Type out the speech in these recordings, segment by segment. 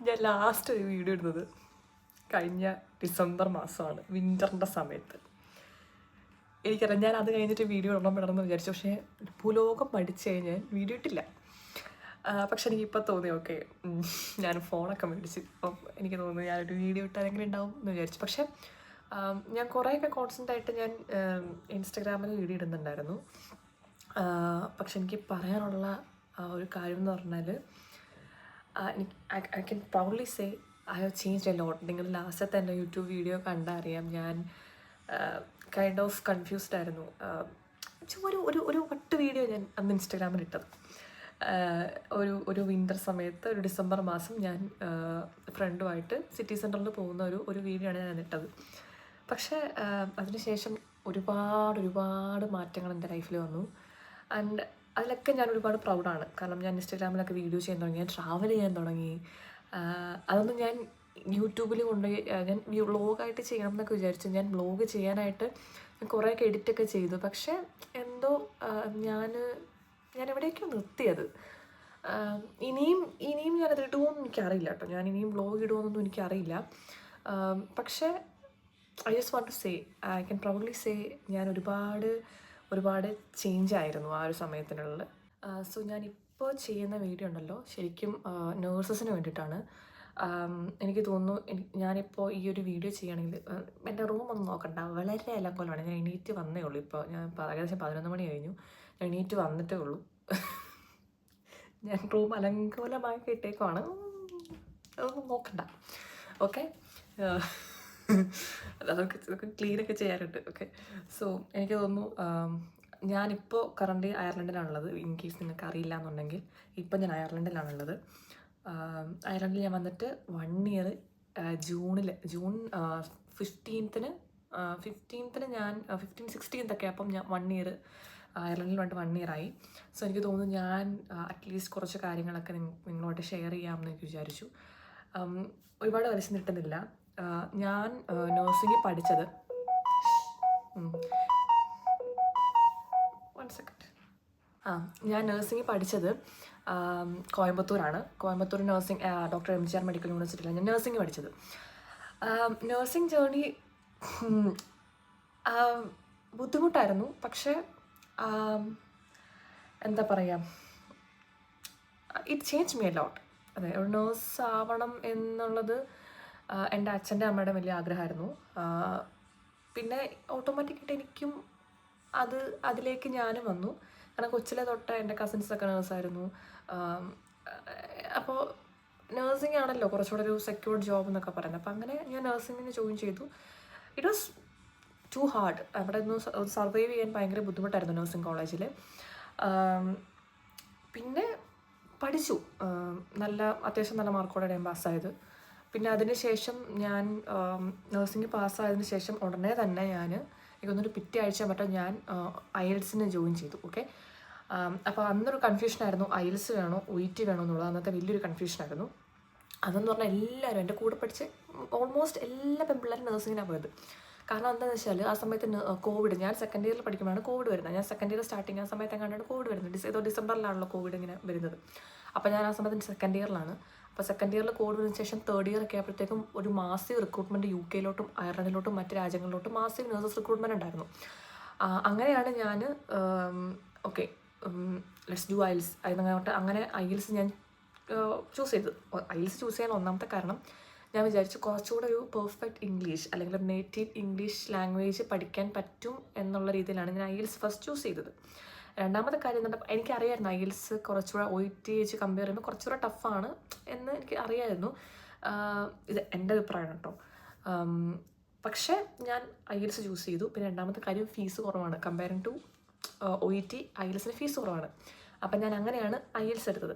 ഞാൻ ലാസ്റ്റ് ഒരു വീഡിയോ ഇടുന്നത് കഴിഞ്ഞ ഡിസംബർ മാസമാണ്, വിൻ്ററിൻ്റെ സമയത്ത്. എനിക്കറിയാം ഞാൻ അത് കഴിഞ്ഞിട്ട് വീഡിയോ ഇടണമെന്ന് വിചാരിച്ചു, പക്ഷേ ഭൂലോകം പഠിച്ചു കഴിഞ്ഞാൽ വീഡിയോ ഇട്ടില്ല. പക്ഷെ എനിക്കിപ്പോൾ തോന്നി ഓക്കെ, ഞാൻ ഫോണൊക്കെ മേടിച്ച്, അപ്പം എനിക്ക് തോന്നുന്നു ഞാനൊരു വീഡിയോ ഇട്ടാൽ എങ്ങനെ ഉണ്ടാവും എന്ന് വിചാരിച്ചു. പക്ഷേ ഞാൻ കുറേയൊക്കെ കോൺസ്റ്റൻ്റ് ആയിട്ട് ഞാൻ ഇൻസ്റ്റഗ്രാമിൽ വീഡിയോ ഇടുന്നുണ്ടായിരുന്നു. പക്ഷെ എനിക്ക് പറയാനുള്ള ഒരു കാര്യം എന്ന് പറഞ്ഞാൽ, എനിക്ക് I can proudly say I have changed a lot. നിങ്ങൾ ലാസ്റ്റത്തെ എൻ്റെ യൂട്യൂബ് വീഡിയോ കണ്ടാൽ അറിയാം, ഞാൻ കൈൻഡ് ഓഫ് കൺഫ്യൂസ്ഡ് ആയിരുന്നു. ഒരു 8 വീഡിയോ ഞാൻ അന്ന് ഇൻസ്റ്റാഗ്രാമിൽ ഇട്ടത്. ഒരു വിൻ്റർ സമയത്ത് ഒരു ഡിസംബർ മാസം ഞാൻ ഫ്രണ്ടുമായിട്ട് സിറ്റി സെൻറ്ററിൽ പോകുന്ന ഒരു വീഡിയോ ആണ് ഞാൻ ഇട്ടത്. പക്ഷേ അതിനുശേഷം ഒരുപാട് മാറ്റങ്ങൾ എൻ്റെ ലൈഫിൽ വന്നു. ആൻഡ് അതിലൊക്കെ ഞാൻ ഒരുപാട് പ്രൗഡാണ്. കാരണം ഞാൻ ഇൻസ്റ്റാഗ്രാമിലൊക്കെ വീഡിയോ ചെയ്യാൻ തുടങ്ങി, ഞാൻ ട്രാവൽ ചെയ്യാൻ തുടങ്ങി. അതൊന്നും ഞാൻ യൂട്യൂബിൽ കൊണ്ടുപോയി ഞാൻ വ്ളോഗായിട്ട് ചെയ്യണം എന്നൊക്കെ വിചാരിച്ചു. ഞാൻ വ്ളോഗ് ചെയ്യാനായിട്ട് ഞാൻ കുറേയൊക്കെ എഡിറ്റൊക്കെ ചെയ്തു. പക്ഷേ എന്തോ ഞാൻ എവിടെയൊക്കെയോ നിർത്തിയത്. ഇനിയും ഞാനത് ഇടുമോയെന്ന് എനിക്കറിയില്ല കേട്ടോ. ഞാൻ ഇനിയും വ്ളോഗ് ഇടുമോയെന്നൊന്നും എനിക്കറിയില്ല. പക്ഷേ I just want to say, I can proudly say ഞാൻ ഒരുപാട് ചേഞ്ച് ആയിരുന്നു ആ ഒരു സമയത്തിനുള്ളിൽ. സോ ഞാനിപ്പോൾ ചെയ്യുന്ന വീഡിയോ ഉണ്ടല്ലോ, ശരിക്കും നേഴ്സസിന് വേണ്ടിയിട്ടാണ്. എനിക്ക് തോന്നുന്നു ഞാനിപ്പോൾ ഈ ഒരു വീഡിയോ ചെയ്യുകയാണെങ്കിൽ എൻ്റെ റൂമൊന്നും നോക്കണ്ട, വളരെ അലങ്കോലമാണ്. ഞാൻ എണീറ്റ് വന്നേ ഉള്ളൂ. ഇപ്പോൾ ഞാൻ ഏകദേശം 11 മണി കഴിഞ്ഞു. ഞാൻ എണീറ്റ് വന്നിട്ടേ ഉള്ളൂ. ഞാൻ റൂം അലങ്കോലമാക്കി ഇട്ടേക്കുവാണ്, അതൊന്നും നോക്കണ്ട. ഓക്കെ, അതൊക്കെ ക്ലീനൊക്കെ ചെയ്യാറുണ്ട്. ഓക്കെ, സോ എനിക്ക് തോന്നുന്നു ഞാനിപ്പോൾ കറണ്ട് അയർലൻഡിലാണുള്ളത്. ഇൻ കേസ് നിങ്ങൾക്ക് അറിയില്ല എന്നുണ്ടെങ്കിൽ, ഇപ്പം ഞാൻ അയർലൻഡിലാണുള്ളത്. അയർലൻഡിൽ ഞാൻ വന്നിട്ട് 1 ഇയർ ജൂൺ 15th ഞാൻ 16th ഒക്കെ അപ്പം ഞാൻ 1 ഇയർ അയർലൻഡിൽ വന്നിട്ട് 1 ഇയർ ആയി. സോ എനിക്ക് തോന്നുന്നു ഞാൻ അറ്റ്ലീസ്റ്റ് കുറച്ച് കാര്യങ്ങളൊക്കെ നിങ്ങളോട് ഷെയർ ചെയ്യാമെന്ന് എനിക്ക് വിചാരിച്ചു. ഒരുപാട് വലിച്ചു നീട്ടുന്നില്ല. ഞാൻ നഴ്സിംഗ് പഠിച്ചത് ഞാൻ നഴ്സിംഗ് പഠിച്ചത് കോയമ്പത്തൂരാണ്. Coimbatore nursing doctor MGR medical യൂണിവേഴ്സിറ്റിയിലാണ് ഞാൻ നഴ്സിംഗ് പഠിച്ചത്. നഴ്സിംഗ് ജേർണി ബുദ്ധിമുട്ടായിരുന്നു. പക്ഷേ എന്താ പറയുക, it change me a lot. അതെ, ഒരു നേഴ്സ് ആവണം എന്നുള്ളത് എൻ്റെ അച്ഛൻ്റെ അമ്മയുടെ വലിയ ആഗ്രഹമായിരുന്നു. പിന്നെ ഓട്ടോമാറ്റിക്കായിട്ട് എനിക്കും അതിലേക്ക് ഞാനും വന്നു. കാരണം കൊച്ചിലെ തൊട്ട് എൻ്റെ കസിൻസൊക്കെ നേഴ്സായിരുന്നു. അപ്പോൾ നേഴ്സിംഗ് ആണല്ലോ കുറച്ചുകൂടെ ഒരു സെക്യൂർഡ് ജോബ് എന്നൊക്കെ പറയുന്നത്. അപ്പോൾ അങ്ങനെ ഞാൻ നേഴ്സിങ്ങിന് ജോയിൻ ചെയ്തു. It was too hard. അവിടെ നിന്ന് സർവൈവ് ചെയ്യാൻ ഭയങ്കര ബുദ്ധിമുട്ടായിരുന്നു നേഴ്സിംഗ് കോളേജിൽ. പിന്നെ പഠിച്ചു, അത്യാവശ്യം നല്ല മാർക്കോടെ ഞാൻ പാസ്സായത്. പിന്നെ അതിനുശേഷം ഞാൻ നേഴ്സിംഗ് പാസ്സായതിനു ശേഷം ഉടനെ തന്നെ എനിക്കൊന്നൊരു പിറ്റേ ആഴ്ച മറ്റോ ഞാൻ IELTS ജോയിൻ ചെയ്തു. ഓക്കെ, അപ്പോൾ അന്നൊരു കൺഫ്യൂഷനായിരുന്നു, IELTS വേണോ OET വേണോ എന്നുള്ളത്. അന്നത്തെ വലിയൊരു കൺഫ്യൂഷനായിരുന്നു. അതെന്ന് പറഞ്ഞാൽ എല്ലാവരും എൻ്റെ കൂടെ പഠിച്ച് ഓൾമോസ്റ്റ് എല്ലാ പെൺപിള്ളേരും നേഴ്സിങ്ങിനാണ് പോയത്. കാരണം എന്താണെന്ന് വെച്ചാൽ ആ സമയത്ത് കോവിഡ്, ഞാൻ സെക്കൻഡ് ഇയറിൽ പഠിക്കുമ്പോഴാണ് കോവിഡ് വരുന്നത്. ഞാൻ സെക്കൻഡ് ഇയർ സ്റ്റാർട്ടിങ് ആ സമയത്ത് എങ്ങാണ്ടാണ് കോവിഡ് വരുന്നത്. ഡിസംബറിലാണല്ലോ കോവിഡ് ഇങ്ങനെ വരുന്നത്. അപ്പോൾ ഞാൻ ആ സമയത്ത് സെക്കൻഡ് ഇയറിലാണ്. അപ്പോൾ സെക്കൻഡ് ഇയറിൽ കോവിഡ് വന്നതിന് ശേഷം തേർഡ് ഇയർ ഒക്കെ ആയപ്പോഴത്തേക്കും ഒരു മാസീവ് റിക്രൂട്ട്മെൻറ്റ് UK-ലോട്ടും അയർലൻഡിലോട്ടും മറ്റ് രാജ്യങ്ങളിലോട്ടും മാസീവ് നേഴ്സസ് റിക്രൂട്ട്മെൻറ്റ് ഉണ്ടായിരുന്നു. അങ്ങനെയാണ് ഞാൻ ഓക്കെ ലെറ്റ്സ് ഡു IELTS അങ്ങനെ IELTS ഞാൻ ചൂസ് ചെയ്തത്. IELTS ചൂസ് ചെയ്യാൻ ഒന്നാമത്തെ കാരണം ഞാൻ വിചാരിച്ചു കുറച്ചുകൂടെ ഒരു പെർഫെക്റ്റ് ഇംഗ്ലീഷ് അല്ലെങ്കിൽ ഒരു നേറ്റീവ് ഇംഗ്ലീഷ് ലാംഗ്വേജ് പഠിക്കാൻ പറ്റും എന്നുള്ള രീതിയിലാണ് ഞാൻ IELTS ഫസ്റ്റ് ചൂസ് ചെയ്തത്. രണ്ടാമത്തെ കാര്യം എന്ന് പറഞ്ഞാൽ എനിക്കറിയായിരുന്നു IELTS കുറച്ചുകൂടെ OET വെച്ച് കമ്പയർ ചെയ്യുമ്പോൾ കുറച്ചുകൂടെ ടഫാണ് എന്ന് എനിക്ക് അറിയായിരുന്നു. ഇത് എൻ്റെ അഭിപ്രായം കേട്ടോ. പക്ഷേ ഞാൻ IELTS ചൂസ് ചെയ്തു. പിന്നെ രണ്ടാമത്തെ കാര്യം ഫീസ് കുറവാണ്. കമ്പയറിങ് ടു OET IELTSന് ഫീസ് കുറവാണ്. അപ്പം ഞാൻ അങ്ങനെയാണ് IELTS എടുത്തത്.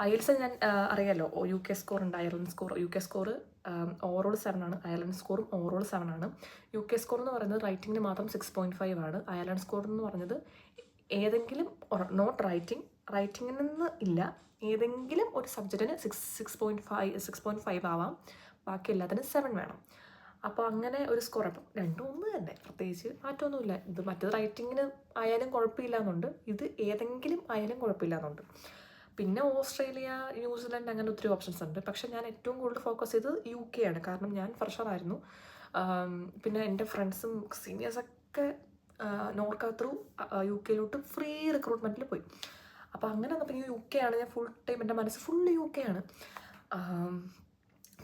IELTS ഞാൻ അറിയാമല്ലോ, UK സ്കോർ ഉണ്ട്, Ireland score. UK score overall 7 ആണ്, അയർലൻഡ് സ്കോറും ഓവറോൾ 7 ആണ്. UK സ്കോർ എന്ന് പറയുന്നത് റൈറ്റിങ്ങിന് മാത്രം 6.5 ആണ്. അയർലൻഡ് സ്കോർ എന്ന് പറഞ്ഞത് ഏതെങ്കിലും നോട്ട് റൈറ്റിങ്ങിൽ നിന്ന് ഇല്ല, ഏതെങ്കിലും ഒരു സബ്ജക്റ്റിന് 6.5 ആവാം, ബാക്കി എല്ലാത്തിനും 7 വേണം. അപ്പോൾ അങ്ങനെ ഒരു സ്കോർ. അപ്പം രണ്ടും ഒന്ന് തന്നെ, പ്രത്യേകിച്ച് മാറ്റമൊന്നുമില്ല. ഇത് മറ്റേത് റൈറ്റിങ്ങിന് ആയാലും കുഴപ്പമില്ല എന്നുണ്ട്, ഇത് ഏതെങ്കിലും ആയാലും കുഴപ്പമില്ല എന്നുണ്ട്. പിന്നെ ഓസ്ട്രേലിയ, ന്യൂസിലൻഡ് അങ്ങനെ ഒത്തിരി ഓപ്ഷൻസ് ഉണ്ട്. പക്ഷേ ഞാൻ ഏറ്റവും കൂടുതൽ ഫോക്കസ് ചെയ്തത് UK ആണ്. കാരണം ഞാൻ ഫ്രഷറായിരുന്നു. പിന്നെ എൻ്റെ ഫ്രണ്ട്സും സീനിയേഴ്സൊക്കെ നോർക്ക ത്രൂ UK ഫ്രീ റിക്രൂട്ട്മെൻറ്റിൽ പോയി. അപ്പോൾ അങ്ങനെ വന്നപ്പോൾ UK ആണ് ഞാൻ ഫുൾ ടൈം, എൻ്റെ മനസ്സ് ഫുൾ UK ആണ്.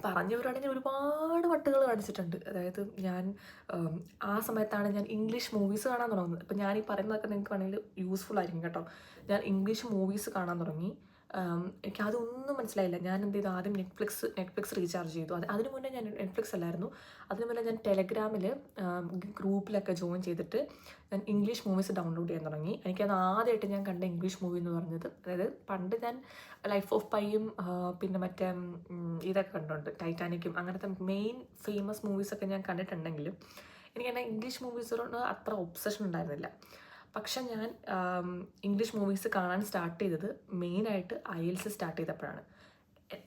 പറഞ്ഞവരാണെങ്കിൽ ഒരുപാട് വട്ടുകൾ കാണിച്ചിട്ടുണ്ട്. അതായത് ഞാൻ ആ സമയത്താണ് ഞാൻ ഇംഗ്ലീഷ് മൂവീസ് കാണാൻ തുടങ്ങുന്നത്. ഇപ്പം ഞാൻ ഈ പറയുന്നതൊക്കെ നിങ്ങൾക്ക് വേണമെങ്കിൽ യൂസ്ഫുൾ ആയിരിക്കും കേട്ടോ. ഞാൻ ഇംഗ്ലീഷ് മൂവീസ് കാണാൻ തുടങ്ങി. എനിക്കതൊന്നും മനസ്സിലായില്ല. ഞാൻ എന്ത് ചെയ്തു, ആദ്യം നെറ്റ്ഫ്ലിക്സ് റീചാർജ് ചെയ്തു. അതിന് മുന്നേ ഞാൻ നെറ്റ്ഫ്ലിക്സ് അല്ലായിരുന്നു, അതിന് മുന്നേ ഞാൻ ടെലഗ്രാമിൽ ഗ്രൂപ്പിലൊക്കെ ജോയിൻ ചെയ്തിട്ട് ഞാൻ ഇംഗ്ലീഷ് മൂവീസ് ഡൗൺലോഡ് ചെയ്യാൻ തുടങ്ങി. എനിക്കത് ആദ്യമായിട്ട് ഞാൻ കണ്ട ഇംഗ്ലീഷ് മൂവി എന്ന് പറഞ്ഞത്, അതായത് പണ്ട് ഞാൻ ലൈഫ് ഓഫ് പൈയും പിന്നെ മറ്റേ ഇതൊക്കെ കണ്ടുണ്ട്, ടൈറ്റാനിക്കും, അങ്ങനത്തെ മെയിൻ ഫേമസ് മൂവീസൊക്കെ ഞാൻ കണ്ടിട്ടുണ്ടെങ്കിലും എനിക്കെന്നെ ഇംഗ്ലീഷ് മൂവീസിനോട് അത്ര ഒബ്സഷൻ ഉണ്ടായിരുന്നില്ല. പക്ഷെ ഞാൻ ഇംഗ്ലീഷ് മൂവീസ് കാണാൻ സ്റ്റാർട്ട് ചെയ്തത് മെയിനായിട്ട് IELTS സ്റ്റാർട്ട് ചെയ്തപ്പോഴാണ്.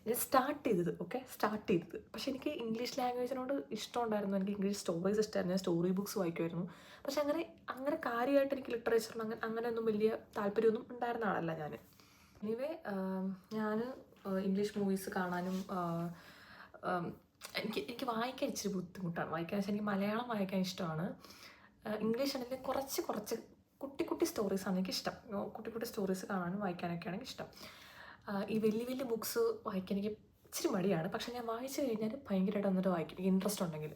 ഞാൻ സ്റ്റാർട്ട് ചെയ്തത്. പക്ഷെ എനിക്ക് ഇംഗ്ലീഷ് ലാംഗ്വേജിനോട് ഇഷ്ടമുണ്ടായിരുന്നു. എനിക്ക് ഇംഗ്ലീഷ് സ്റ്റോറീസ് ഇഷ്ടമായിരുന്നു. ഞാൻ സ്റ്റോറി ബുക്സ് വായിക്കുമായിരുന്നു. പക്ഷെ അങ്ങനെ കാര്യമായിട്ട് എനിക്ക് ലിറ്ററേച്ചറിന് അങ്ങനെയൊന്നും വലിയ താല്പര്യമൊന്നും ഉണ്ടായിരുന്ന ആളല്ല ഞാൻ. എനിവേ ഞാൻ ഇംഗ്ലീഷ് മൂവീസ് കാണാനും എനിക്ക് വായിക്കാൻ ഇച്ചിരി ബുദ്ധിമുട്ടാണ്. വായിക്കാൻ വെച്ചാൽ എനിക്ക് മലയാളം വായിക്കാൻ ഇഷ്ടമാണ്. ഇംഗ്ലീഷ് ആണെങ്കിൽ കുറച്ച് കുട്ടി സ്റ്റോറീസാണ് എനിക്കിഷ്ടം. കുട്ടി സ്റ്റോറീസ് കാണാനും വായിക്കാനൊക്കെയാണ് എനിക്കിഷ്ടം. ഈ വലിയ ബുക്സ് വായിക്കാൻ എനിക്ക് ഇച്ചിരി മടിയാണ്. പക്ഷെ ഞാൻ വായിച്ചു കഴിഞ്ഞാൽ ഭയങ്കരമായിട്ട് വന്നിട്ട് വായിക്കും, എനിക്ക് ഉണ്ടെങ്കിൽ.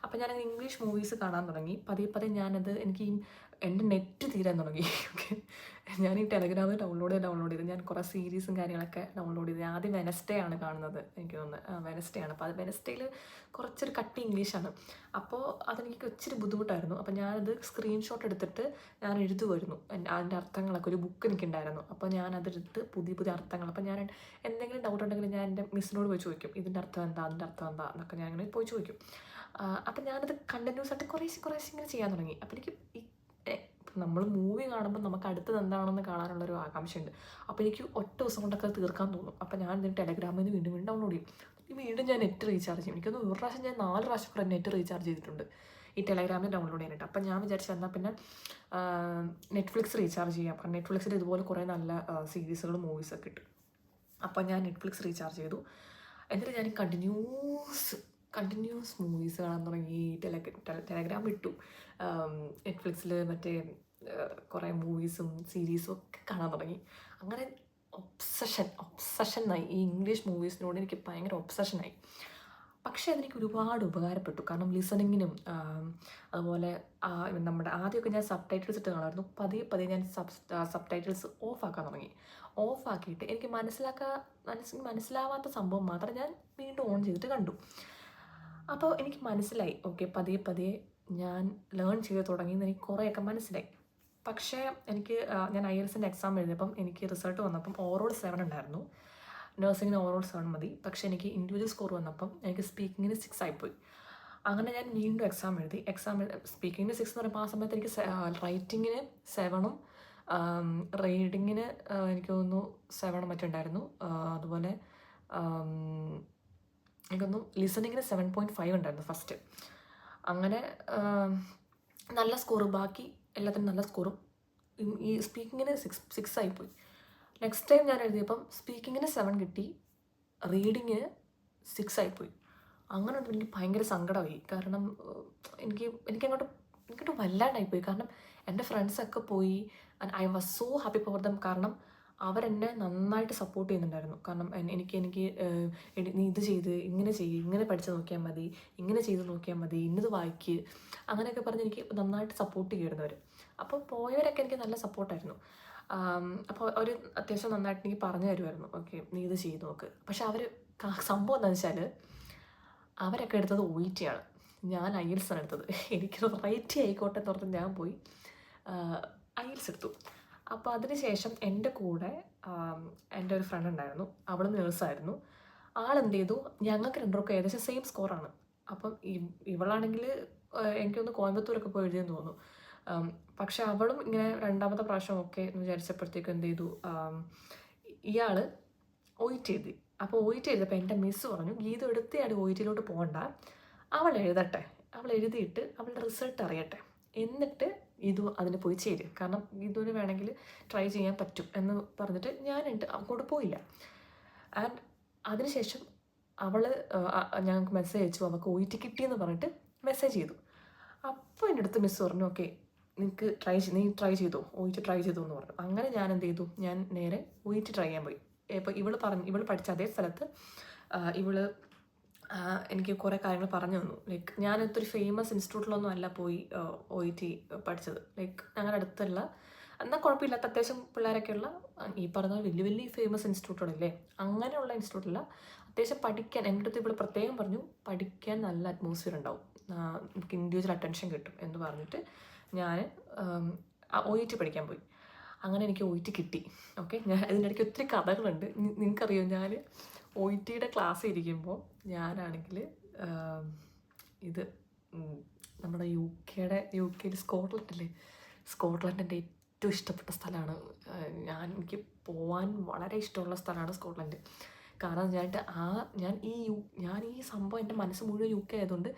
അപ്പം ഞാനങ്ങനെ ഇംഗ്ലീഷ് മൂവീസ് കാണാൻ തുടങ്ങി. പതിയെ ഞാനത് എൻ്റെ നെറ്റ് തീരാൻ തുടങ്ങി. ഓക്കെ, ഞാൻ ഈ ടെലഗ്രാമിൽ ഡൗൺലോഡ് ചെയ്ത് ഞാൻ കുറേ സീരീസും കാര്യങ്ങളൊക്കെ ഡൗൺലോഡ് ചെയ്ത് ആദ്യം വെനസ്ഡേ ആണ് കാണുന്നത്, എനിക്ക് തോന്നുന്നത് വെനസ്ഡേ ആണ്. അപ്പോൾ അത് വെനസ്ഡേയിൽ കുറച്ചൊരു കട്ടി ഇംഗ്ലീഷാണ്. അപ്പോൾ അതെനിക്ക് ഇച്ചിരി ബുദ്ധിമുട്ടായിരുന്നു. അപ്പോൾ ഞാനത് സ്ക്രീൻഷോട്ട് എടുത്തിട്ട് ഞാൻ എഴുതുമായിരുന്നു അതിൻ്റെ അർത്ഥങ്ങളൊക്കെ. ഒരു ബുക്ക് എനിക്കുണ്ടായിരുന്നു. അപ്പോൾ ഞാനതെടുത്ത് പുതിയ അർത്ഥങ്ങൾ, അപ്പോൾ ഞാൻ എന്തെങ്കിലും ഡൗട്ട് ഉണ്ടെങ്കിൽ ഞാൻ എൻ്റെ മിസ്സിനോട് പോയി ചോദിക്കും, ഇതിൻ്റെ അർത്ഥം എന്താ എന്നൊക്കെ ഞാൻ അങ്ങനെ പോയി ചോദിക്കും. അപ്പം ഞാനത് കണ്ടിന്യൂസ് ആയിട്ട് കുറേശ്ശെ ഇങ്ങനെ ചെയ്യാൻ തുടങ്ങി. അപ്പോൾ എനിക്ക് നമ്മൾ മൂവി കാണുമ്പോൾ നമുക്ക് അടുത്തത് എന്താണെന്ന് കാണാനുള്ളൊരു ആകാംക്ഷയുണ്ട്. അപ്പോൾ എനിക്ക് ഒറ്റ ദിവസം കൊണ്ടൊക്കെ തീർക്കാൻ തോന്നും. അപ്പോൾ ഞാൻ ഇതിന് ടെലഗ്രാമിൽ നിന്ന് വീണ്ടും ഡൗൺലോഡ് ചെയ്യും. വീണ്ടും ഞാൻ നെറ്റ് റീചാർജ് ചെയ്യും. എനിക്കൊന്ന് ഒരു പ്രാവശ്യം ഞാൻ 4 പ്രാവശ്യം നെറ്റ് റീചാർജ് ചെയ്തിട്ടുണ്ട് ഈ ടെലഗ്രാമിൽ ഡൗൺലോഡ് ചെയ്യാനായിട്ട്. അപ്പം ഞാൻ വിചാരിച്ചു എന്നാൽ പിന്നെ നെറ്റ്ഫ്ലിക്സ് റീചാർജ് ചെയ്യാം. കാരണം നെറ്റ്ഫ്ലിക്സിൽ ഇതുപോലെ കുറേ നല്ല സീരീസുകളും മൂവീസൊക്കെ കിട്ടും. അപ്പോൾ ഞാൻ നെറ്റ്ഫ്ലിക്സ് റീചാർജ് ചെയ്തു. എന്നിട്ട് ഞാൻ കണ്ടിന്യൂസ് മൂവീസ് കാണാൻ തുടങ്ങി. ടെലഗ്രാം വിട്ടു. നെറ്റ്ഫ്ലിക്സിൽ മറ്റേ കുറേ മൂവീസും സീരീസും ഒക്കെ കാണാൻ തുടങ്ങി. അങ്ങനെ ഒബ്സഷനായി. ഈ ഇംഗ്ലീഷ് മൂവീസിനോട് എനിക്ക് ഭയങ്കര ഒബ്സഷനായി. പക്ഷേ അതെനിക്ക് ഒരുപാട് ഉപകാരപ്പെട്ടു. കാരണം ലിസണിങ്ങിനും അതുപോലെ നമ്മുടെ ആദ്യമൊക്കെ ഞാൻ സബ് ടൈറ്റിൽസ് ഇട്ട് കാണുമായിരുന്നു. പതിയെ ഞാൻ സബ് ടൈറ്റിൽസ് ഓഫാക്കാൻ തുടങ്ങി. ഓഫാക്കിയിട്ട് എനിക്ക് മനസ്സിലാവാത്ത സംഭവം മാത്രം ഞാൻ വീണ്ടും ഓൺ ചെയ്തിട്ട് കണ്ടു. അപ്പോൾ എനിക്ക് മനസ്സിലായി, ഓക്കെ, പതിയെ ഞാൻ ലേൺ ചെയ്ത് തുടങ്ങിയെന്ന് എനിക്ക് കുറേയൊക്കെ മനസ്സിലായി. പക്ഷേ ഞാൻ IELTSൻ്റെ എക്സാം എഴുതിയപ്പം എനിക്ക് റിസൾട്ട് വന്നപ്പം ഓവറോൾ 7 ഉണ്ടായിരുന്നു. നഴ്സിങ്ങിന് ഓവറോൾ 7 മതി. പക്ഷേ എനിക്ക് ഇൻഡിവിജ്വൽ സ്കോർ വന്നപ്പം എനിക്ക് സ്പീക്കിങ്ങിന് 6 ആയിപ്പോയി. അങ്ങനെ ഞാൻ വീണ്ടും എക്സാം എഴുതി. സ്പീക്കിങ്ങിന് 6 എന്ന് പറയുമ്പോൾ ആ സമയത്ത് എനിക്ക് റൈറ്റിങ്ങിന് 7ഉം റീഡിങ്ങിന് എനിക്ക് തോന്നുന്നു 7 മറ്റുണ്ടായിരുന്നു. അതുപോലെ എനിക്കൊന്നു ലിസണിങ്ങിന് 7.5 ഉണ്ടായിരുന്നു ഫസ്റ്റ്. അങ്ങനെ നല്ല സ്കോറ്, ബാക്കി എല്ലാത്തിനും നല്ല സ്കോറും. ഈ സ്പീക്കിങ്ങിന് 6 ആയിപ്പോയി. നെക്സ്റ്റ് ടൈം ഞാൻ എഴുതിയപ്പം സ്പീക്കിങ്ങിന് 7 കിട്ടി, റീഡിങ്ങിന് 6 ആയിപ്പോയി. അങ്ങനെ എനിക്ക് ഭയങ്കര സങ്കടമായി. കാരണം എനിക്കങ്ങോട്ട് വല്ലാണ്ടായിപ്പോയി. കാരണം എൻ്റെ ഫ്രണ്ട്സൊക്കെ പോയി. And I was so happy for them. കാരണം അവരെന്നെ നന്നായിട്ട് സപ്പോർട്ട് ചെയ്യുന്നുണ്ടായിരുന്നു. കാരണം എനിക്ക് നീ ഇത് ചെയ്ത് ഇങ്ങനെ പഠിച്ച് നോക്കിയാൽ മതി, ഇങ്ങനെ ചെയ്ത് നോക്കിയാൽ മതി, ഇന്നത് വായിക്ക്, അങ്ങനെയൊക്കെ പറഞ്ഞ് എനിക്ക് നന്നായിട്ട് സപ്പോർട്ട് ചെയ്യുമായിരുന്നു അവർ. അപ്പോൾ പോയവരൊക്കെ എനിക്ക് നല്ല സപ്പോർട്ടായിരുന്നു. അപ്പോൾ അവർ അത്യാവശ്യം നന്നായിട്ട് എനിക്ക് പറഞ്ഞു തരുമായിരുന്നു, ഓക്കെ നീ ഇത് ചെയ്ത് നോക്ക്. പക്ഷെ സംഭവം എന്താണെന്ന് വെച്ചാൽ അവരൊക്കെ എടുത്തത് OET ആണ്, ഞാൻ IELTS ആണ് എടുത്തത്. എനിക്കത് റൈറ്റ് ആയിക്കോട്ടെ എന്ന് പറഞ്ഞ് ഞാൻ പോയി IELTS എടുത്തു. അപ്പോൾ അതിനുശേഷം എൻ്റെ കൂടെ എൻ്റെ ഒരു ഫ്രണ്ട് ഉണ്ടായിരുന്നു, അവളും നേഴ്സായിരുന്നു. ആളെന്ത് ചെയ്തു, ഞങ്ങൾക്ക് രണ്ടുപേർക്കും ഏകദേശം സെയിം സ്കോറാണ്. അപ്പം ഇവളാണെങ്കിൽ എനിക്കൊന്ന് കോയമ്പത്തൂരൊക്കെ പോയി എഴുതിയെന്ന് തോന്നുന്നു. പക്ഷെ അവളും ഇങ്ങനെ രണ്ടാമത്തെ പ്രാവശ്യം ഒക്കെ എന്ന് വിചാരിച്ചപ്പോഴത്തേക്കും എന്ത് ചെയ്തു, ഇയാൾ OET എഴുതി. അപ്പോൾ OET എഴുതിയപ്പോൾ എൻ്റെ മിസ്സ് പറഞ്ഞു, ഗീത എടുത്തയാൾ OETയിലോട്ട് പോകണ്ട, അവൾ എഴുതട്ടെ, അവൾ എഴുതിയിട്ട് അവളുടെ റിസൾട്ട് അറിയട്ടെ, എന്നിട്ട് ഇതു അതിന് പോയി ചേരും, കാരണം ഇതുവിന് വേണമെങ്കിൽ ട്രൈ ചെയ്യാൻ പറ്റും എന്ന് പറഞ്ഞിട്ട് ഞാനുണ്ട് അങ്ങോട്ട് പോയില്ല. ആൻഡ് അതിനുശേഷം അവൾ ഞങ്ങൾക്ക് മെസ്സേജ് അയച്ചു, അവൾക്ക് OET കിട്ടിയെന്ന് പറഞ്ഞിട്ട് മെസ്സേജ് ചെയ്തു. അപ്പോൾ എൻ്റെ അടുത്ത് മിസ്സ് പറഞ്ഞു, ഓക്കെ നിനക്ക് നീ ട്രൈ ചെയ്തോ, OET ട്രൈ ചെയ്തു എന്ന് പറഞ്ഞു. അങ്ങനെ ഞാൻ എന്ത് ചെയ്തു, ഞാൻ നേരെ OET ട്രൈ ചെയ്യാൻ പോയി. ഇപ്പോൾ ഇവൾ പഠിച്ച അതേ സ്ഥലത്ത് ഇവൾ എനിക്ക് കുറേ കാര്യങ്ങൾ പറഞ്ഞു തന്നു. ലൈക്ക് ഞാനിപ്പോൾ ഒരു ഫേമസ് ഇൻസ്റ്റിറ്റ്യൂട്ടിലൊന്നും അല്ല പോയി OET പഠിച്ചത്. ലൈക്ക് ഞങ്ങളുടെ അടുത്തുള്ള എന്നാൽ കുഴപ്പമില്ലാത്ത അത്യാവശ്യം പിള്ളേരൊക്കെയുള്ള ഈ പറഞ്ഞ വലിയ വലിയ ഫേമസ് ഇൻസ്റ്റിറ്റ്യൂട്ടുകളില്ലേ, അങ്ങനെയുള്ള ഇൻസ്റ്റിറ്റ്യൂട്ടില്ല. അത്യാവശ്യം പഠിക്കാൻ എൻ്റെ അടുത്ത് ഇവിടെ പ്രത്യേകം പറഞ്ഞു, പഠിക്കാൻ നല്ല അറ്റ്മോസ്ഫിയർ ഉണ്ടാവും, നമുക്ക് ഇൻഡിവിജ്വൽ അറ്റൻഷൻ കിട്ടും എന്ന് പറഞ്ഞിട്ട് ഞാൻ OET പഠിക്കാൻ പോയി. അങ്ങനെ എനിക്ക് OET കിട്ടി. ഓക്കെ, ഞാൻ ഇതിനിടയ്ക്ക് ഒത്തിരി കഥകളുണ്ട്. നിങ്ങൾക്കറിയോ, ഞാൻ OETയുടെ ക്ലാസ് ഇരിക്കുമ്പോൾ ഞാനാണെങ്കിൽ ഇത് നമ്മുടെ UK സ്കോട്ട്ലൻഡില്ലേ, സ്കോട്ട്ലൻഡ് എൻ്റെ ഏറ്റവും ഇഷ്ടപ്പെട്ട സ്ഥലമാണ്. എനിക്ക് പോകാൻ വളരെ ഇഷ്ടമുള്ള സ്ഥലമാണ് സ്കോട്ട്ലൻഡ്. കാരണം ഞാൻ ഈ സംഭവം എൻ്റെ മനസ്സ് മുഴുവൻ UK ആയതുകൊണ്ട്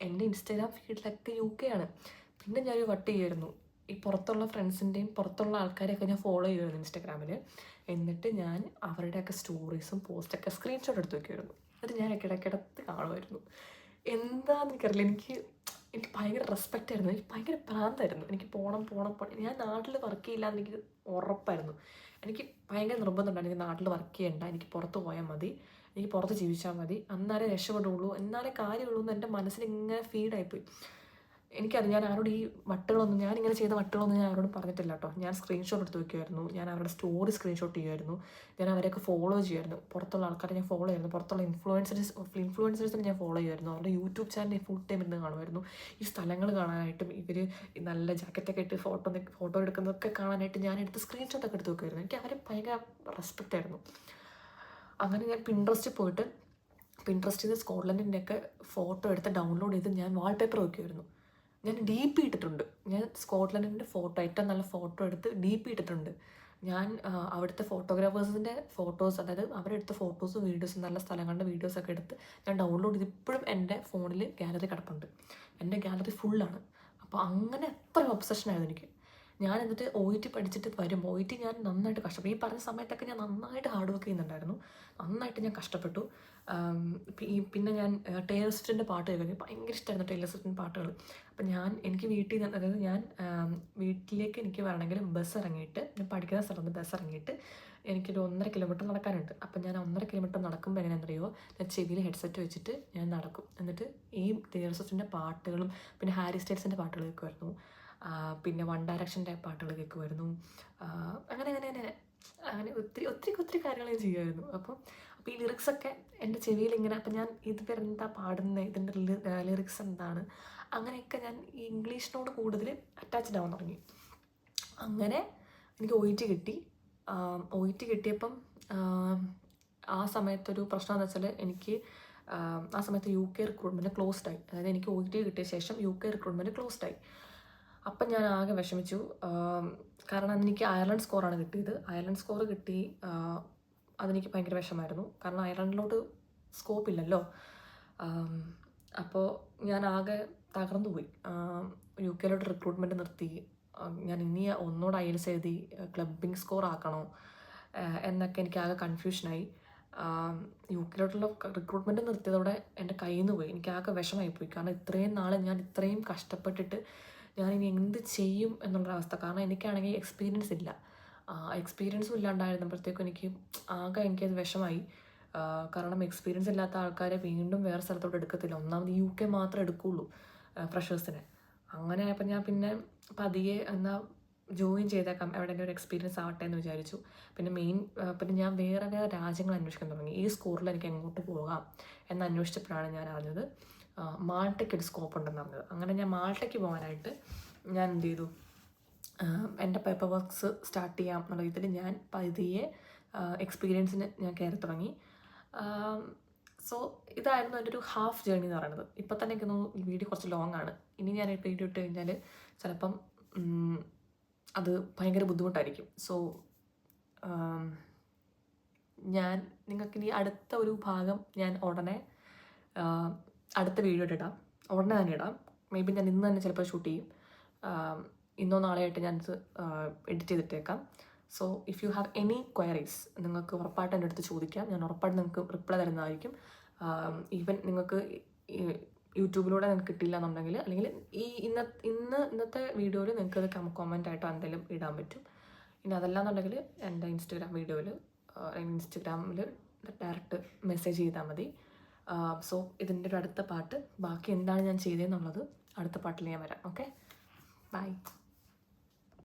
എൻ്റെ ഇൻസ്റ്റാഗ്രാം ഫീഡിലൊക്കെ UK ആണ്. പിന്നെ ഞാനൊരു വട്ട് ചെയ്യുമായിരുന്നു, ഈ പുറത്തുള്ള ഫ്രണ്ട്സിൻ്റെയും പുറത്തുള്ള ആൾക്കാരെയൊക്കെ ഞാൻ ഫോളോ ചെയ്യുമായിരുന്നു ഇൻസ്റ്റാഗ്രാമിൽ. എന്നിട്ട് ഞാൻ അവരുടെയൊക്കെ സ്റ്റോറീസും പോസ്റ്റൊക്കെ സ്ക്രീൻഷോട്ട് എടുത്ത് വയ്ക്കുമായിരുന്നു. എന്നിട്ട് ഞാൻ ഇടയ്ക്കിടയ്ക്ക് കാണുമായിരുന്നു. എന്താണെന്ന് എനിക്കറിയില്ല, എനിക്ക് ഭയങ്കര റെസ്പെക്റ്റ് ആയിരുന്നു, എനിക്ക് ഭയങ്കര പ്രാന്തായിരുന്നു. എനിക്ക് പോകണം. ഞാൻ നാട്ടിൽ വർക്ക് ചെയ്യില്ലാന്ന് എനിക്ക് ഉറപ്പായിരുന്നു. എനിക്ക് ഭയങ്കര നിർബന്ധമുണ്ടായിരുന്നു, എനിക്ക് നാട്ടിൽ വർക്ക് ചെയ്യണ്ട, എനിക്ക് പുറത്ത് പോയാൽ മതി, എനിക്ക് പുറത്ത് ജീവിച്ചാൽ മതി, എന്നാലേ രക്ഷപ്പെടുള്ളൂ, എന്നാലേ കാര്യമുള്ളൂ എന്ന് എൻ്റെ മനസ്സിൽ ഇങ്ങനെ ഫീഡായിപ്പോയി. എനിക്കറിയാം, ഞാൻ ആരോട് ഞാനിങ്ങനെ ചെയ്ത വട്ടുകളൊന്നും ഞാൻ ആരോടും പറഞ്ഞിട്ടില്ല കേട്ടോ. ഞാൻ സ്ക്രീൻഷോട്ട് എടുത്ത് വയ്ക്കുമായിരുന്നു, ഞാൻ അവരുടെ സ്റ്റോറി സ്ക്രീൻഷോട്ട് ചെയ്യുമായിരുന്നു, ഞാൻ അവരെയൊക്കെ ഫോളോ ചെയ്യുമായിരുന്നു, പുറത്തുള്ള ആൾക്കാരെ ഞാൻ ഫോളോ ചെയ്യുമായിരുന്നു, പുറത്തുള്ള ഇൻഫ്ലുവൻസേഴ്സിനെ ഞാൻ ഫോളോ ചെയ്യുമായിരുന്നു, അവരുടെ യൂട്യൂബ് ചാനൽ ഫുൾ ടൈം ഇരുന്ന് കാണുമായിരുന്നു. ഈ സ്ഥലങ്ങൾ കാണാനായിട്ടും ഇവർ നല്ല ജാക്കറ്റൊക്കെ ഇട്ട് ഫോട്ടോ എടുക്കുന്നതൊക്കെ കാണാനായിട്ട് ഞാൻ എടുത്ത് സ്ക്രീൻഷോട്ടൊക്കെ എടുത്ത് വയ്ക്കുമായിരുന്നു. എനിക്ക് അവരെ ഭയങ്കര റെസ്പെക്റ്റ് ആയിരുന്നു. അങ്ങനെ ഞാൻ പിൻട്രസ്റ്റിൽ നിന്ന് സ്കോട്ട്ലൻഡിൻ്റെയൊക്കെ ഫോട്ടോ എടുത്ത് ഡൗൺലോഡ് ചെയ്ത് ഞാൻ വാൾപേപ്പർ വയ്ക്കുമായിരുന്നു. ഞാൻ DP ഇട്ടിട്ടുണ്ട്, ഞാൻ സ്കോട്ട്ലൻഡിൻ്റെ ഫോട്ടോ ഏറ്റവും നല്ല ഫോട്ടോ എടുത്ത് DP ഇട്ടിട്ടുണ്ട്. ഞാൻ അവിടുത്തെ ഫോട്ടോഗ്രാഫേഴ്സിൻ്റെ ഫോട്ടോസ്, അതായത് അവരെടുത്ത ഫോട്ടോസും വീഡിയോസും നല്ല സ്ഥലങ്ങളുടെ വീഡിയോസൊക്കെ എടുത്ത് ഞാൻ ഡൗൺലോഡ് ചെയ്ത് ഇപ്പോഴും എൻ്റെ ഫോണിൽ ഗാലറി കിടപ്പുണ്ട്. എൻ്റെ ഗാലറി ഫുള്ളാണ്. അപ്പോൾ അങ്ങനെ അത്ര ഒബ്സഷനായിരുന്നു എനിക്ക്. ഞാൻ എന്നിട്ട് OET പഠിച്ചിട്ട് വരും. OET ഞാൻ നന്നായിട്ട് കഷ്ടപ്പെട്ടു. ഈ പറഞ്ഞ സമയത്തൊക്കെ ഞാൻ നന്നായിട്ട് ഹാർഡ് വർക്ക് ചെയ്യുന്നുണ്ടായിരുന്നു, നന്നായിട്ട് ഞാൻ കഷ്ടപ്പെട്ടു. പിന്നെ ഞാൻ ടൈലർ സ്വിഫ്റ്റിൻ്റെ പാട്ട് കേൾക്കുന്നത് ഭയങ്കര ഇഷ്ടമായിരുന്നു, ടൈലർ സ്വിഫ്റ്റിൻ്റെ പാട്ടുകൾ. അപ്പം എനിക്ക് വീട്ടിൽ നിന്ന്, അതായത് ഞാൻ വീട്ടിലേക്ക് എനിക്ക് വരണമെങ്കിൽ ബസ് ഇറങ്ങിയിട്ട്, ഞാൻ പഠിക്കുന്ന സ്ഥലത്ത് ബസ് ഇറങ്ങിയിട്ട് എനിക്കൊരു 1.5 കിലോമീറ്റർ നടക്കാനുണ്ട്. അപ്പം ഞാൻ 1.5 കിലോമീറ്റർ നടക്കുമ്പോൾ എങ്ങനെയാണെന്നറിയുമോ, ഞാൻ ചെവിയിൽ ഹെഡ്സെറ്റ് വെച്ചിട്ട് ഞാൻ നടക്കും. എന്നിട്ട് ഈ ടൈലർ സ്വിഫ്റ്റിൻ്റെ പാട്ടുകളും പിന്നെ ഹാരി സ്റ്റൈൽസിൻ്റെ പാട്ടുകൾ കേൾക്കുമായിരുന്നു, പിന്നെ വൺ ഡയറക്ഷൻ്റെ പാട്ടുകൾ കേൾക്കുമായിരുന്നു. അങ്ങനെ ഒത്തിരി കാര്യങ്ങൾ ഞാൻ ചെയ്യുമായിരുന്നു. അപ്പോൾ ഈ ലിറിക്സൊക്കെ എൻ്റെ ചെവിയിൽ ഇങ്ങനെ, അപ്പം ഞാൻ ഇവരെന്താ പാടുന്നത്, ഇതിൻ്റെ ലിറിക്സ് എന്താണ്, അങ്ങനെയൊക്കെ ഞാൻ ഈ ഇംഗ്ലീഷിനോട് കൂടുതൽ അറ്റാച്ച്ഡ് ആവാൻ തുടങ്ങി. അങ്ങനെ എനിക്ക് OET കിട്ടി. OET കിട്ടിയപ്പം ആ സമയത്തൊരു പ്രശ്നം എന്ന് വെച്ചാൽ എനിക്ക് ആ സമയത്ത് UK റിക്രൂട്ട്മെൻറ്റ് ക്ലോസ്ഡ് ആയി. അതായത് എനിക്ക് OET കിട്ടിയ ശേഷം UK റിക്രൂട്ട്മെൻറ്റ് ക്ലോസ്ഡ് ആയി. അപ്പം ഞാൻ ആകെ വിഷമിച്ചു, കാരണം അതെനിക്ക് അയർലൻഡ് സ്കോറാണ് കിട്ടിയത്. അയർലൻഡ് സ്കോർ കിട്ടി, അതെനിക്ക് ഭയങ്കര വിഷമമായിരുന്നു, കാരണം അയർലൻഡിലോട്ട് സ്കോപ്പ് ഇല്ലല്ലോ. അപ്പോൾ ഞാൻ ആകെ തകർന്നു പോയി. UK റിക്രൂട്ട്മെൻറ്റ് നിർത്തി. ഞാൻ ഇനി ഒന്നുകൂടെ IELTS എഴുതി ക്ലബിംഗ് സ്കോർ ആക്കണോ എന്നൊക്കെ എനിക്ക് ആകെ കൺഫ്യൂഷനായി. UK റിക്രൂട്ട്മെൻറ്റ് നിർത്തിയതോടെ എൻ്റെ കയ്യിൽ നിന്ന് പോയി. എനിക്ക് ആകെ വിഷമമായിപ്പോയി, കാരണം ഇത്രയും നാൾ ഞാൻ ഇത്രയും കഷ്ടപ്പെട്ടിട്ട് ഞാനിനി എന്ത് ചെയ്യും എന്നുള്ളൊരവസ്ഥ. കാരണം എനിക്കാണെങ്കിൽ എക്സ്പീരിയൻസ് ഇല്ല, എക്സ്പീരിയൻസും ഇല്ലാണ്ടായിരുന്നപ്പോഴത്തേക്കും എനിക്കത് വിഷമായി. കാരണം എക്സ്പീരിയൻസ് ഇല്ലാത്ത ആൾക്കാരെ വീണ്ടും വേറെ സ്ഥലത്തോട്ട് എടുക്കത്തില്ല, ഒന്നാമത് UK മാത്രമേ എടുക്കുകയുള്ളൂ ഫ്രഷേഴ്സിനെ. അങ്ങനെ ആയപ്പോൾ ഞാൻ പിന്നെ പതിയെ എന്നാൽ ജോയിൻ ചെയ്തേക്കാം, എവിടെയെങ്കിലും ഒരു എക്സ്പീരിയൻസ് ആവട്ടെ എന്ന് വിചാരിച്ചു. പിന്നെ ഞാൻ വേറെ രാജ്യങ്ങൾ അന്വേഷിക്കാൻ തുടങ്ങി, ഈ സ്കോറിൽ എനിക്ക് എങ്ങോട്ട് പോകാം എന്ന് അന്വേഷിച്ചപ്പോഴാണ് ഞാൻ അറിഞ്ഞത് മാൾട്ടയ്ക്ക് ഒരു സ്കോപ്പ് ഉണ്ടെന്ന് പറഞ്ഞത്. അങ്ങനെ ഞാൻ മാൾട്ടയ്ക്ക് പോകാനായിട്ട് ഞാൻ എന്ത് ചെയ്തു, എൻ്റെ പേപ്പർ വർക്ക്സ് സ്റ്റാർട്ട് ചെയ്യാം എന്നുള്ള ഇതിൽ ഞാൻ പതിയെ എക്സ്പീരിയൻസിന് ഞാൻ കയറി തുടങ്ങി. സോ ഇതായിരുന്നു എൻ്റെ ഒരു ഹാഫ് ജേർണി എന്ന് പറയുന്നത്. ഇപ്പോൾ തന്നെ എനിക്ക് തോന്നുന്നു ഈ വീഡിയോ കുറച്ച് ലോങ് ആണ്. ഇനി ഞാൻ വീഡിയോ ഇട്ട് കഴിഞ്ഞാൽ ചിലപ്പം അത് ഭയങ്കര ബുദ്ധിമുട്ടായിരിക്കും. സോ നിങ്ങൾക്കിനി അടുത്ത ഒരു ഭാഗം ഞാൻ ഉടനെ അടുത്ത വീഡിയോ ഇടാം, ഉടനെ തന്നെ ഇടാം. മേ ബി ഞാൻ ഇന്ന് തന്നെ ചിലപ്പോൾ ഷൂട്ട് ചെയ്യും. ഇന്നോ നാളെയായിട്ട് ഞാനത് എഡിറ്റ് ചെയ്തിട്ടേക്കാം. So if you have any queries നിങ്ങൾക്ക് ഉറപ്പായിട്ട് എൻ്റെ അടുത്ത് ചോദിക്കാം. ഞാൻ ഉറപ്പായിട്ട് നിങ്ങൾക്ക് റിപ്ലൈ തരുന്നതായിരിക്കും. ഈവൻ നിങ്ങൾക്ക് യൂട്യൂബിലൂടെ നിങ്ങൾക്ക് കിട്ടില്ല എന്നുണ്ടെങ്കിൽ, അല്ലെങ്കിൽ ഇന്നത്തെ വീഡിയോയിൽ നിങ്ങൾക്ക് അത് കമൻ്റ് ആയിട്ടോ എന്തെങ്കിലും ഇടാൻ പറ്റും. ഇനി അതല്ല എന്നുണ്ടെങ്കിൽ എൻ്റെ ഇൻസ്റ്റഗ്രാം വീഡിയോയിൽ ഇൻസ്റ്റഗ്രാമിൽ ഡയറക്റ്റ് മെസ്സേജ് ചെയ്താൽ മതി. സോ ഇതിൻ്റെ ഒരു അടുത്ത പാട്ട്, ബാക്കി എന്താണ് ഞാൻ ചെയ്തതെന്നുള്ളത് അടുത്ത പാട്ടിൽ ഞാൻ വരാം. Okay, by.